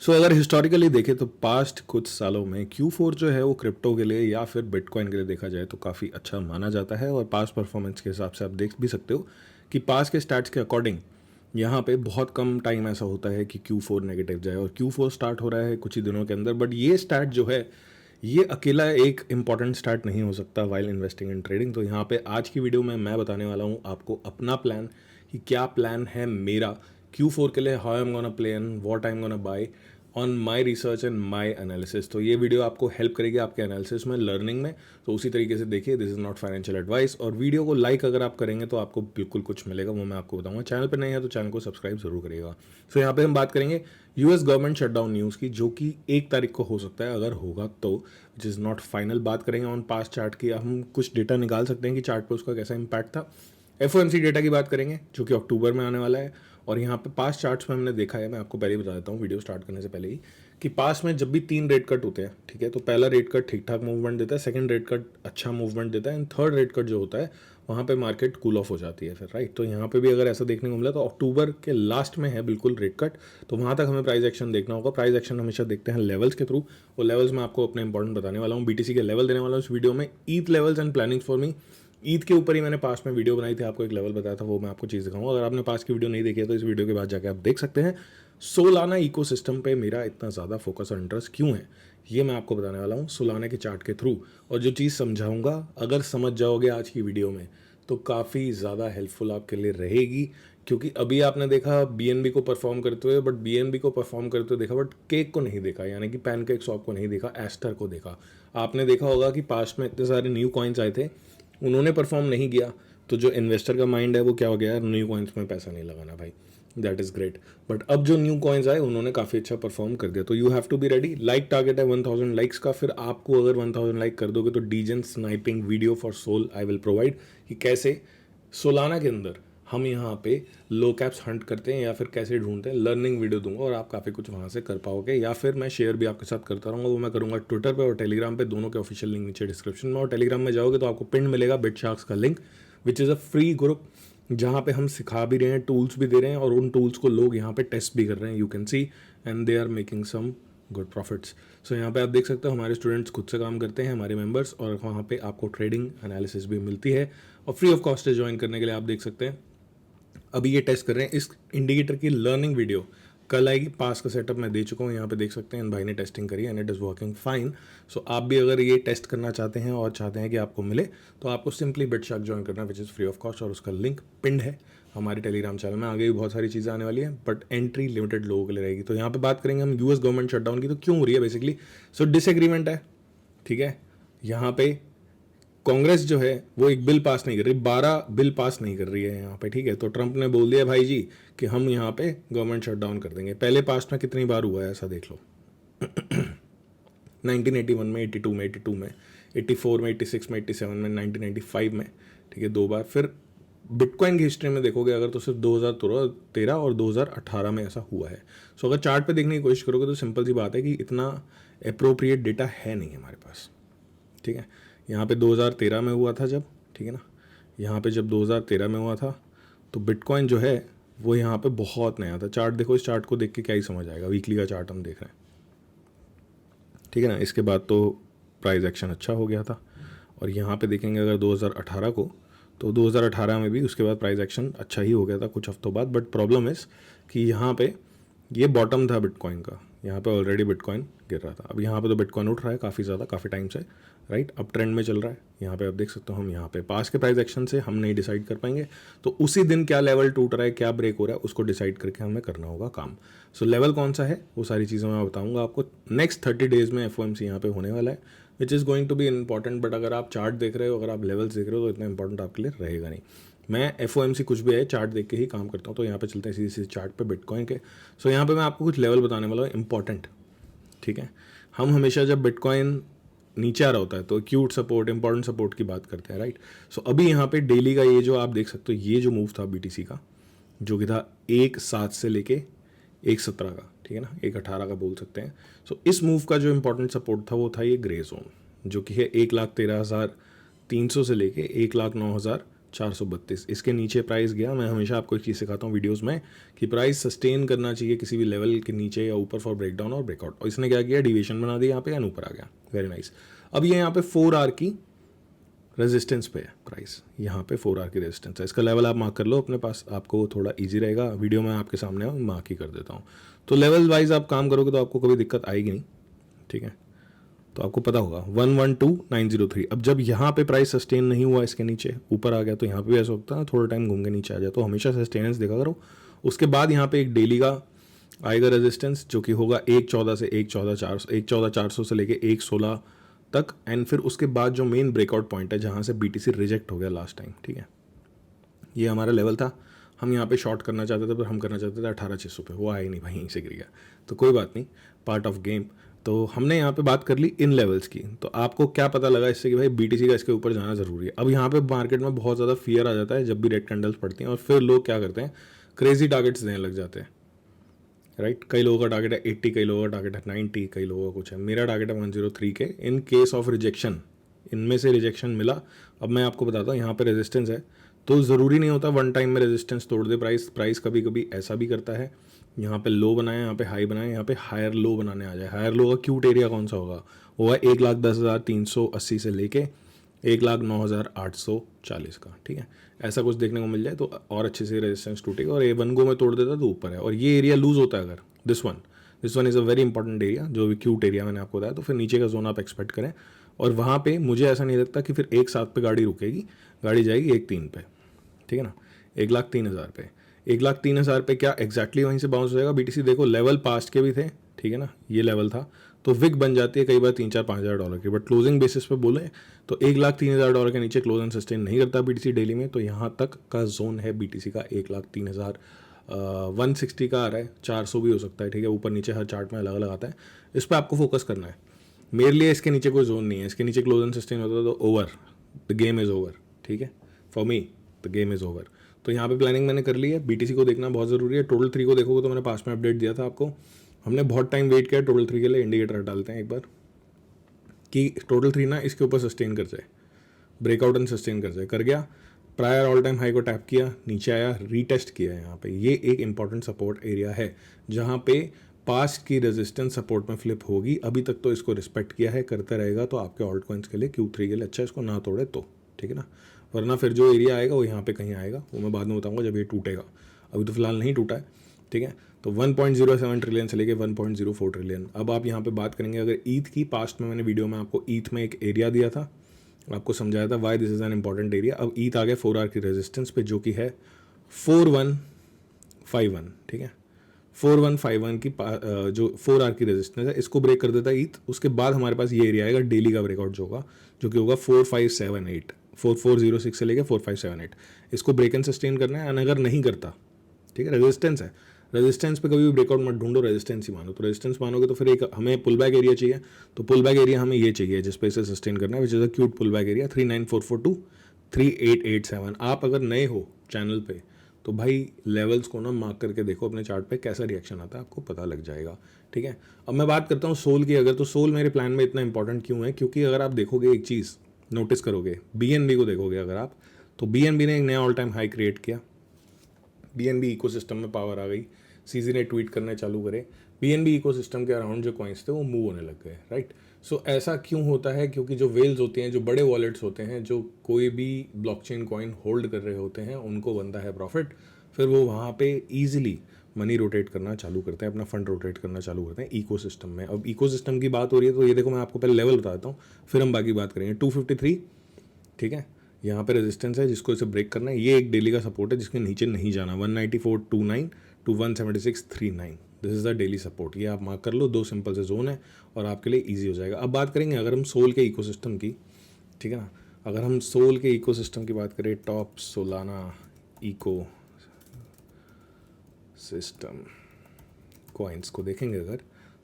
अगर हिस्टोरिकली देखें तो पास्ट कुछ सालों में Q4 जो है वो क्रिप्टो के लिए या फिर बिटकॉइन के लिए देखा जाए तो काफ़ी अच्छा माना जाता है। और पास्ट परफॉर्मेंस के हिसाब से आप देख भी सकते हो कि पास्ट के स्टैट्स के अकॉर्डिंग यहाँ पे बहुत कम टाइम ऐसा होता है कि Q4 नेगेटिव जाए, और Q4 स्टार्ट हो रहा है कुछ ही दिनों के अंदर। बट ये स्टैट जो है ये अकेला एक इंपॉर्टेंट स्टार्ट नहीं हो सकता वाइल इन्वेस्टिंग इन ट्रेडिंग। तो यहाँ पे आज की वीडियो में मैं बताने वाला हूँ आपको अपना प्लान, कि क्या प्लान है मेरा Q4 के लिए, how I am gonna plan, what I am gonna buy on my research and my analysis. तो ये वीडियो आपको हेल्प करेगी आपके एनालिसिस में, लर्निंग में। तो उसी तरीके से देखिए, this is not financial advice. और वीडियो को लाइक अगर आप करेंगे तो आपको बिल्कुल कुछ मिलेगा, वो मैं आपको बताऊंगा। चैनल पर नहीं है तो चैनल को सब्सक्राइब जरूर करिएगा। सो यहाँ पे हम बात करेंगे यूएस गवर्नमेंट शटडाउन न्यूज़ की, जो कि 1 तारीख को हो सकता है, अगर होगा तो, विच इज़ नॉट फाइनल। बात करेंगे ऑन पास्ट चार्ट की, हम कुछ डेटा निकाल सकते हैं कि चार्ट पर उसका कैसा इंपैक्ट था। एफओएमसी डेटा की बात करेंगे जो कि अक्टूबर में आने वाला है। और यहाँ पे पास्ट चार्ट्स में हमने देखा है, मैं आपको पहले ही बता देता हूँ वीडियो स्टार्ट करने से पहले ही, कि पास्ट में जब भी 3 रेट कट होते हैं, ठीक है, तो पहला रेट कट ठीक ठाक मूवमेंट देता है, सेकंड रेट कट अच्छा मूवमेंट देता है, एंड थर्ड रेट कट जो होता है वहाँ पे मार्केट कूल ऑफ हो जाती है फिर, राइट। तो यहाँ पे भी अगर ऐसा देखने को मिला तो अक्टूबर के लास्ट में है बिल्कुल रेट कट, तो वहाँ तक हमें प्राइस एक्शन देखना होगा। प्राइस एक्शन हमेशा देखते हैं लेवल्स के थ्रू, वो लेवल्स मैं आपको अपने इंपॉर्टेंट बताने वाला हूँ। बीटीसी के लेवल देने वाला हूँ इस वीडियो में, ईथ levels and planning for me. Eid के ऊपर ही मैंने पास्ट में वीडियो बनाई थी, आपको एक लेवल बताया था, वो मैं आपको चीज़ दिखाऊंगा। अगर आपने पास्ट की वीडियो नहीं देखी है तो इस वीडियो के बाद जाके आप देख सकते हैं। सोलाना इकोसिस्टम पे मेरा इतना ज़्यादा फोकस और इंटरेस्ट क्यों है, ये मैं आपको बताने वाला हूँ सोलाना के चार्ट के थ्रू। और जो चीज़ समझाऊंगा, अगर समझ जाओगे आज की वीडियो में, तो काफ़ी ज़्यादा हेल्पफुल आपके लिए रहेगी। क्योंकि अभी आपने देखा बीएनबी को परफॉर्म करते हुए, बट बीएनबी को परफॉर्म करते हुए देखा, बट केक को नहीं देखा, यानी कि पैनकेक शॉप को नहीं देखा, एस्टर को देखा। आपने देखा होगा कि पास्ट में इतने सारे न्यू कॉइन्स आए थे, उन्होंने परफॉर्म नहीं किया, तो जो इन्वेस्टर का माइंड है वो क्या हो गया, न्यू कॉइन्स में पैसा नहीं लगाना भाई, दैट इज ग्रेट। बट अब जो न्यू कॉइन्स आए उन्होंने काफ़ी अच्छा परफॉर्म कर दिया। तो you have to be ready. Like target है 1000 लाइक्स का, फिर आपको अगर 1000 लाइक कर दोगे तो degen sniping video for Sol I will provide, कि कैसे सोलाना के अंदर हम यहाँ पे लो कैप्स हंट करते हैं या फिर कैसे ढूंढते हैं, लर्निंग वीडियो दूंगा और आप काफ़ी कुछ वहाँ से कर पाओगे। या फिर मैं शेयर भी आपके साथ करता रहूँगा, वो मैं करूँगा ट्विटर पे और टेलीग्राम पे, दोनों के ऑफिशियल लिंक नीचे डिस्क्रिप्शन में। और टेलीग्राम में जाओगे तो आपको पिन मिलेगा बिटशार्क्स का link, which is a free group, जहाँ पे हम सिखा भी रहे हैं, टूल्स भी दे रहे हैं, और उन टूल्स को लोग यहाँ पे टेस्ट भी कर रहे हैं, you can see, and they are making some good profits. So यहाँ पे आप देख सकते हो हमारे स्टूडेंट्स खुद से काम करते हैं, हमारे मेंबर्स, और वहाँ पे आपको ट्रेडिंग एनालिसिस भी मिलती है और फ्री ऑफ कॉस्ट है। ज्वाइन करने के लिए आप देख सकते हैं अभी ये टेस्ट कर रहे हैं, इस इंडिकेटर की लर्निंग वीडियो कल आएगी। पास का सेटअप मैं दे चुका हूँ, यहाँ पे देख सकते हैं भाई ने टेस्टिंग करी and it is working fine. So आप भी अगर ये टेस्ट करना चाहते हैं और चाहते हैं कि आपको मिले, तो आपको सिंपली बिटशार्क ज्वाइन करना, which is free of cost, और उसका लिंक पिंड है हमारे टेलीग्राम चैनल में। आगे भी बहुत सारी चीज़ें आने वाली हैं, बट एंट्री लिमिटेड लोगों के लिए रहेगी। तो यहाँ पे बात करेंगे हम यूएस गवर्नमेंट शटडाउन की, तो क्यों हो रही है बेसिकली। सो डिसएग्रीमेंट है, ठीक है। यहाँ पे कांग्रेस जो है वो एक बिल पास नहीं कर रही, 12 बिल पास नहीं कर रही है यहाँ पे, ठीक है। तो ट्रंप ने बोल दिया भाई जी कि हम यहाँ पे गवर्नमेंट शटडाउन कर देंगे। पहले पास्ट में कितनी बार हुआ है ऐसा देख लो 1981 में, 82 में, 82 में, 84 में, 86 में, 87 में, 1995 में, ठीक है, 2 बार। फिर बिटकॉइन की हिस्ट्री में देखोगे अगर, तो सिर्फ 2013 और 2018 में ऐसा हुआ है। सो अगर चार्ट पे देखने की कोशिश करोगे तो सिंपल सी बात है कि इतना अप्रोप्रिएट डेटा है नहीं हमारे पास, ठीक है। यहाँ पे 2013 में हुआ था जब, ठीक है ना, यहाँ पे जब 2013 में हुआ था तो बिटकॉइन जो है वो यहाँ पे बहुत नया था। चार्ट देखो, इस चार्ट को देख के क्या ही समझ आएगा, वीकली का चार्ट हम देख रहे हैं, ठीक है ना। इसके बाद तो प्राइस एक्शन अच्छा हो गया था। और यहाँ पे देखेंगे अगर 2018 को, तो 2018 में भी उसके बाद प्राइस एक्शन अच्छा ही हो गया था कुछ हफ्तों बाद। बट प्रॉब्लम इस कि यहाँ पे ये बॉटम था बिटकॉइन का, यहाँ पे ऑलरेडी बिटकॉइन गिर रहा था। अब यहाँ पे तो बिटकॉइन उठ रहा है काफ़ी ज़्यादा, काफ़ी टाइम से, राइट, अब ट्रेंड में चल रहा है। यहाँ पे आप देख सकते हो, हम यहाँ पे पास के प्राइस एक्शन से हम नहीं डिसाइड कर पाएंगे, तो उसी दिन क्या लेवल टूट रहा है, क्या ब्रेक हो रहा है, उसको डिसाइड करके हमें करना होगा काम। सो लेवल कौन सा है वो सारी चीज़ें मैं बताऊँगा आपको। नेक्स्ट 30 डेज़ में एफओएमसी यहाँ पे होने वाला है, which is going to be important. But अगर आप चार्ट देख रहे हो, अगर आप लेवल्स देख रहे हो, तो इतना इंपॉर्टेंट आपके लिए रहेगा नहीं। मैं एफओएमसी कुछ भी है चार्ट देख के ही काम करता हूँ। तो यहाँ पे चलते हैं सीधे सीधे चार्ट पे बिटकॉइन के। सो यहाँ पे मैं आपको कुछ लेवल बताने वाला हूँ इंपॉर्टेंट, ठीक है। हम हमेशा जब बिटकॉइन नीचे आ रहा होता है तो एक्यूट सपोर्ट, इंपॉर्टेंट सपोर्ट की बात करते हैं, राइट। सो अभी यहाँ पे डेली का ये जो आप देख सकते हो, ये जो मूव था बीटीसी का, जो कि था 1.7 से लेके 1.17 का, ठीक है ना, 1.18 का बोल सकते हैं। सो इस मूव का जो इंपॉर्टेंट सपोर्ट था वो था ये ग्रे जोन, जो कि है 1,13,300 से लेके 1,09,000 432, इसके नीचे प्राइस गया। मैं हमेशा आपको एक चीज़ सिखाता हूँ वीडियोस में कि प्राइस सस्टेन करना चाहिए किसी भी लेवल के नीचे या ऊपर फॉर ब्रेकडाउन और ब्रेकआउट, और इसने क्या किया, डिविएशन बना दिया यहाँ पे, एंड ऊपर आ गया। Very nice. अब ये यहाँ पे 4 आवर की रेजिस्टेंस पे है प्राइस, यहाँ पे 4 आवर की रेजिस्टेंस है। इसका लेवल आप मार्क कर लो अपने पास, आपको थोड़ा ईजी रहेगा। वीडियो में आपके सामने मार्क ही कर देता हूँ। तो लेवल वाइज आप काम करोगे तो आपको कभी दिक्कत आएगी नहीं, ठीक है। तो आपको पता होगा 112903। अब जब यहाँ पे प्राइस सस्टेन नहीं हुआ, इसके नीचे ऊपर आ गया, तो यहाँ पे भी ऐसा होता है थोड़ा टाइम घूम के नीचे आ जाए। तो हमेशा सस्टेनेंस देखा करो। उसके बाद यहाँ पे एक डेली का आएगा रेजिस्टेंस, जो कि होगा 1.14 से 1.14 से लेके 1.16 तक, एंड फिर उसके बाद जो मेन ब्रेकआउट पॉइंट है जहाँ से बीटीसी रिजेक्ट हो गया लास्ट टाइम, ठीक है। ये हमारा लेवल था। हम यहाँ पे शॉर्ट करना चाहते थे, पर हम करना चाहते थे 18,600 पे, वो आया ही नहीं भाई, यहीं से गिर गया। तो कोई बात नहीं, पार्ट ऑफ गेम। तो हमने यहाँ पे बात कर ली इन लेवल्स की। तो आपको क्या पता लगा इससे कि भाई बीटीसी का इसके ऊपर जाना जरूरी है। अब यहाँ पे मार्केट में बहुत ज़्यादा फियर आ जाता है जब भी रेड कैंडल्स पड़ती हैं, और फिर लोग क्या करते हैं, क्रेजी टारगेट्स देने लग जाते हैं, राइट। कई लोगों का टारगेट है 80, कई लोगों का टारगेट है 90, कई लोगों का कुछ है। मेरा टारगेट है 103 के। इन केस ऑफ रिजेक्शन, इनमें से रिजेक्शन मिला। अब मैं आपको बताता हूँ, यहाँ पे रेजिस्टेंस है, तो ज़रूरी नहीं होता वन टाइम में रेजिस्टेंस तोड़ दे प्राइस कभी कभी ऐसा भी करता है, यहाँ पे लो बनाए, यहाँ पे हाई बनाए, यहाँ पे हायर लो बनाने आ जाए। हायर लो का क्यूट एरिया कौन सा होगा, वो है 1,10,380 से लेके 1,09,840 का, ठीक है। ऐसा कुछ देखने को मिल जाए तो और अच्छे से रेजिस्टेंस टूटेगा, और ये वन गो में तोड़ देता तो ऊपर है। और ये एरिया लूज होता है अगर this one is a very important area, जो भी क्यूट एरिया मैंने आपको बताया, तो फिर नीचे का जोन आप एक्सपेक्ट करें। और वहाँ पे मुझे ऐसा नहीं लगता कि फिर 1,7 पे गाड़ी रुकेगी, गाड़ी जाएगी 1,3 पे, ठीक है ना, 1,03,000 पे। 1,03,000 पे क्या एग्जैक्टली वहीं से बाउंस हो जाएगा बीटीसी। देखो लेवल पास्ट के भी थे, ठीक है ना, ये लेवल था, तो विक बन जाती है कई बार 3-4-5,000 की, बट क्लोजिंग बेसिस पे बोले तो 1,03,000 के नीचे क्लोज एंड सस्टेन नहीं करता बीटीसी डेली में। तो यहाँ तक का जोन है बीटीसी का 1,03,000, 160 का आ रहा है, 400 भी हो सकता है, ठीक है। ऊपर नीचे हर चार्ट में अलग अलग आता है, इस पर आपको फोकस करना है। मेरे लिए इसके नीचे कोई जोन नहीं है, इसके नीचे क्लोज एंड सस्टेन होता तो over, the game is over, ठीक है। For me the game is over. तो यहाँ पे प्लानिंग मैंने कर ली है। बीटीसी को देखना बहुत ज़रूरी है। टोटल 3 को देखोगे तो मैंने पास में अपडेट दिया था आपको, हमने बहुत टाइम वेट किया टोटल 3 के लिए। इंडिकेटर डालते हैं एक बार कि टोटल 3 ना इसके ऊपर सस्टेन कर जाए, ब्रेकआउट एंड सस्टेन कर जाए। कर गया, प्रायर ऑल टाइम हाई को टैप किया, नीचे आया, रीटेस्ट किया। यहाँ पे ये एक इंपॉर्टेंट सपोर्ट एरिया है जहाँ पे पास्ट की रेजिस्टेंस सपोर्ट में फ्लिप होगी। अभी तक तो इसको रिस्पेक्ट किया है, करते रहेगा तो आपके ऑल्ट कॉइन्स के लिए Q3 के लिए अच्छा है, इसको ना तोड़े तो, ठीक है ना। वरना फिर जो एरिया आएगा वो यहाँ पे कहीं आएगा, वो मैं बाद में बताऊँगा जब ये टूटेगा। अभी तो फिलहाल नहीं टूटा है, ठीक है। तो 1.07 ट्रिलियन से लेके 1.04 ट्रिलियन। अब आप यहाँ पे बात करेंगे अगर ईथ की, पास्ट में मैंने वीडियो में आपको ईथ में एक एरिया दिया था, आपको समझाया था why this is an important area. अब ईथ आ गया 4 आवर की रेजिस्टेंस पे, जो कि है 4151, ठीक है। 4151 की जो 4 आवर की रेजिस्टेंस है, इसको ब्रेक कर देता है ईथ। उसके बाद हमारे पास ये एरिया आएगा डेली का ब्रेकआउट जो होगा, जो कि होगा 4578, 4406 से लेकर 4578। इसको ब्रेक एंड सस्टेन करना है, एंड अगर नहीं करता, ठीक है, रेजिस्टेंस है, रेजिस्टेंस पे कभी भी ब्रेकआउट मत ढूंढो, रेजिस्टेंस ही मानो। तो रेजिस्टेंस मानोगे तो फिर एक हमें पुल बैक एरिया चाहिए, तो पुल बैक एरिया हमें ये चाहिए जिस पे इसे सस्टेन करना है, which is a cute pull back area 39,442 to 3887। आप अगर नए हो चैनल पे तो भाई लेवल्स को ना मार्क करके देखो अपने चार्ट पे, कैसा रिएक्शन आता है आपको पता लग जाएगा, ठीक है। अब मैं बात करता हूँ सोल की। अगर तो सोल मेरे प्लान में इतना इंपॉर्टेंट क्यों है, क्योंकि अगर आप देखोगे एक चीज़ नोटिस करोगे, BNB को देखोगे अगर आप, तो BNB ने एक नया ऑल टाइम हाई क्रिएट किया। BNB इकोसिस्टम में पावर आ गई, सीजी ने ट्वीट करने चालू करे, BNB इकोसिस्टम के अराउंड जो कॉइन्स थे वो मूव होने लग गए, राइट। सो ऐसा क्यों होता है, क्योंकि जो वेल्स होती हैं, जो बड़े वॉलेट्स होते हैं, जो कोई भी ब्लॉकचेन कॉइन होल्ड कर रहे होते हैं, उनको बनता है प्रॉफिट। फिर वो वहाँ पे ईजिली मनी रोटेट करना चालू करते हैं, अपना फंड रोटेट करना चालू करते हैं इकोसिस्टम में। अब इकोसिस्टम की बात हो रही है तो ये देखो मैं आपको पहले लेवल बता देता हूँ, फिर हम बाकी बात करेंगे। 253, ठीक है, यहाँ पे रेजिस्टेंस है जिसको इसे ब्रेक करना है। ये एक डेली का सपोर्ट है जिसके नीचे नहीं जाना, 19429 to 17639, this is the daily support. ये आप मार्क कर लो, 2 सिंपल से जोन है और आपके लिए ईजी हो जाएगा। अब बात करेंगे अगर हम सोल के इकोसिस्टम की, ठीक है ना, अगर हम सोल के इकोसिस्टम की बात करें, top Solana ecosystem coins को देखेंगे अगर,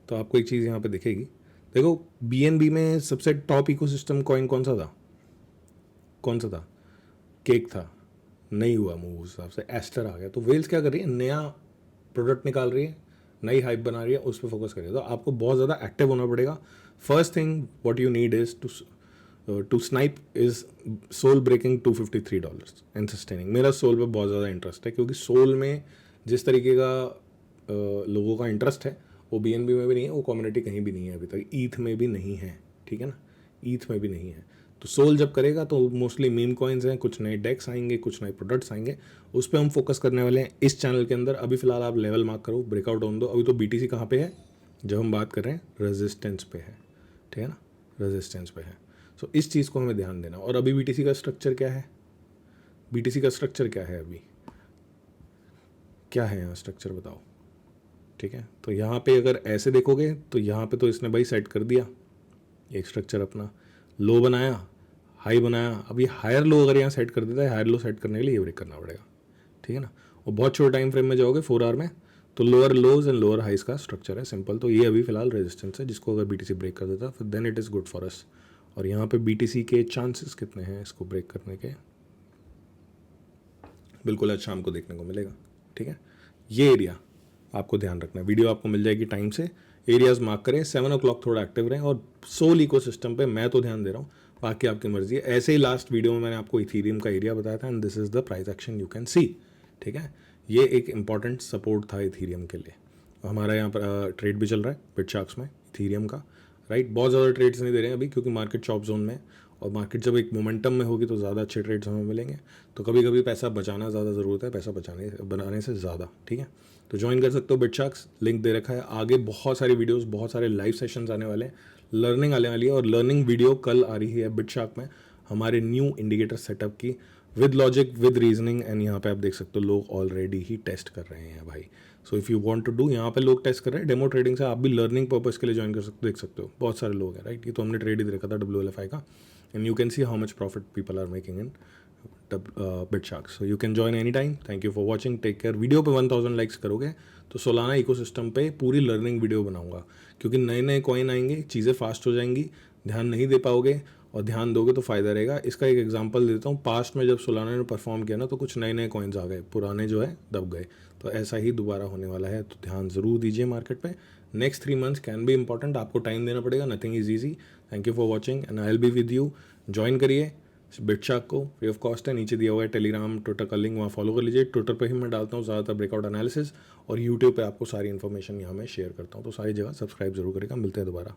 तो आपको एक चीज़ यहाँ पे दिखेगी। देखो BNB में सबसे टॉप इकोसिस्टम कॉइन कौन सा था, कौन सा था, केक था, नहीं हुआ मूव उस हिसाब से, एस्टर आ गया। तो वेल्स क्या कर रही है, नया प्रोडक्ट निकाल रही है, नई हाइप बना रही है, उस पर फोकस करिए। तो आपको बहुत ज़्यादा एक्टिव होना पड़ेगा। First thing what you need is to to snipe is SOL breaking $253 and sustaining. मेरा सोल पे बहुत ज़्यादा इंटरेस्ट है, क्योंकि सोल में जिस तरीके का लोगों का इंटरेस्ट है वो BNB में भी नहीं है, वो कम्युनिटी कहीं भी नहीं है अभी तक, ईथ में भी नहीं है, ठीक है ना, ईथ में भी नहीं है। तो सोल जब करेगा तो मोस्टली मीम कॉइन्स हैं, कुछ नए डेक्स आएंगे, कुछ नए प्रोडक्ट्स आएंगे, उस पर हम फोकस करने वाले हैं इस चैनल के अंदर। अभी फिलहाल आप लेवल मार्क करो, ब्रेकआउट ऑन दो। अभी तो BTC कहाँ पे है, जब हम बात कर रहे हैं रेजिस्टेंस पे है, ठीक है ना, रेजिस्टेंस पे है। सो इस चीज़ को हमें ध्यान देना। और अभी BTC का स्ट्रक्चर क्या है, BTC का स्ट्रक्चर क्या है, अभी क्या है यहाँ स्ट्रक्चर बताओ, ठीक है। तो यहाँ पे अगर ऐसे देखोगे तो यहाँ पे तो इसने भाई सेट कर दिया एक स्ट्रक्चर अपना, लो बनाया, हाई बनाया। अब ये हायर लो अगर यहाँ सेट कर देता है, हायर लो सेट करने के लिए ये ब्रेक करना पड़ेगा, ठीक है ना। और बहुत छोटे टाइम फ्रेम में जाओगे 4 आवर में, तो lower lows and lower highs का स्ट्रक्चर है, सिंपल। तो ये अभी फिलहाल रेजिस्टेंस है, जिसको अगर BTC ब्रेक कर देता फिर then it is good for us. और यहाँ पे BTC के चांसेस कितने हैं इसको ब्रेक करने के, बिल्कुल आज शाम को देखने को मिलेगा, ठीक है। ये एरिया आपको ध्यान रखना है, वीडियो आपको मिल जाएगी टाइम से, एरियाज मार्क करें, 7 o'clock थोड़ा एक्टिव रहें। और सोल इकोसिस्टम पे मैं तो ध्यान दे रहा हूँ, बाकी आपकी मर्जी है। ऐसे ही लास्ट वीडियो में मैंने आपको इथीरियम का एरिया बताया था, and this is the price action you can सी, ठीक है। ये एक इंपॉर्टेंट सपोर्ट था इथीरियम के लिए। हमारा यहाँ पर ट्रेड भी चल रहा है बिटशार्क्स में इथीरियम का, राइट। बहुत ज़्यादा ट्रेड्स नहीं दे रहे हैं अभी, क्योंकि मार्केट चॉप जोन में है, और मार्केट जब एक मोमेंटम में होगी तो ज़्यादा अच्छे ट्रेड्स हमें मिलेंगे। तो कभी कभी पैसा बचाना ज़्यादा ज़रूरत है, पैसा बनाने से ज़्यादा, ठीक है। तो ज्वाइन कर सकते हो बिटशार्क्स, लिंक दे रखा है। आगे बहुत सारी वीडियोस, बहुत सारे लाइव सेशंस आने वाले हैं, लर्निंग आने वाली है। और लर्निंग वीडियो कल आ रही है बिटशार्क में, हमारे न्यू इंडिकेटर सेटअप की, with logic, with reasoning. And यहाँ पे आप देख सकते हो लोग ऑलरेडी ही टेस्ट कर रहे हैं भाई। So if you want to do, यहाँ पे लोग टेस्ट कर रहे हैं डेमो ट्रेडिंग से, आप भी लर्निंग पर्पस के लिए ज्वाइन कर सकते हो, देख सकते हो बहुत सारे लोग हैं, राइट। ये तो हमने ट्रेड ही देखा था WLFI का, and you can see how much profit people are making in Bitsharks. So you can join any time. Thank you for watching, take care. Video पे 1000 लाइक्स करोगे तो सोलाना इकोसिस्टम पे पूरी लर्निंग वीडियो बनाऊंगा, क्योंकि नए नए कॉइन आएंगे, चीज़ें फास्ट हो जाएंगी, ध्यान नहीं दे पाओगे, और ध्यान दोगे तो फ़ायदा रहेगा। इसका एक एग्जांपल देता हूँ, पास्ट में जब सोलाना ने परफॉर्म किया ना, तो कुछ नए नए कॉइन्स आ गए, पुराने जो है दब गए। तो ऐसा ही दोबारा होने वाला है, तो ध्यान ज़रूर दीजिए मार्केट पे। Next 3 months can be important, आपको टाइम देना पड़ेगा, nothing is easy. Thank you for watching and I will be with you. Join करिए बिटशार्क को, फ्री ऑफ कॉस्ट है, नीचे दिया हुआ है टेलीग्राम ट्विटर का लिंक, वहाँ फॉलो कर लीजिए। ट्विटर पे ही मैं डालता हूँ ज़्यादातर ब्रेकआउट एनालिसिस, और यूट्यूब पे आपको सारी इन्फॉर्मेशन यहाँ मैं शेयर करता हूँ। तो सारी जगह सब्सक्राइब जरूर करेगा। मिलते हैं दोबारा।